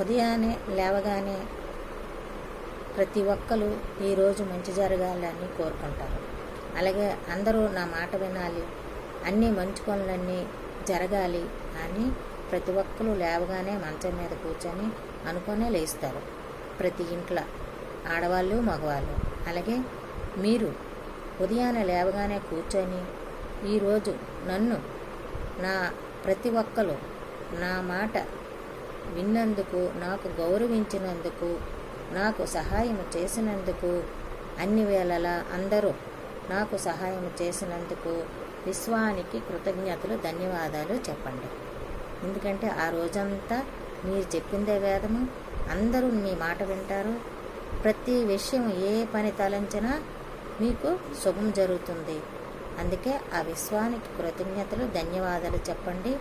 ఉదయాన్నే లేవగానే ప్రతి ఒక్కరు ఈరోజు మంచి జరగాలని కోరుకుంటారు. అలాగే అందరూ నా మాట వినాలి, అన్నీ మంచి పనులన్నీ జరగాలి అని ప్రతి ఒక్కరు లేవగానే మంచం మీద కూర్చొని అనుకునే లేస్తారు. ప్రతి ఇంట్లో ఆడవాళ్ళు మగవాళ్ళు. అలాగే మీరు ఉదయాన్నే లేవగానే కూర్చొని ఈరోజు నన్ను నా ప్రతి ఒక్కరు నా మాట విన్నందుకు, నాకు గౌరవించినందుకు, నాకు సహాయం చేసినందుకు, అన్ని వేళలా అందరూ నాకు సహాయం చేసినందుకు విశ్వానికి కృతజ్ఞతలు, ధన్యవాదాలు చెప్పండి. ఎందుకంటే ఆ రోజంతా మీరు చెప్పిందే వేదము, అందరూ మీ మాట వింటారు. ప్రతి విషయం ఏ పని తలంచినా మీకు శుభం జరుగుతుంది. అందుకే ఆ విశ్వానికి కృతజ్ఞతలు, ధన్యవాదాలు చెప్పండి.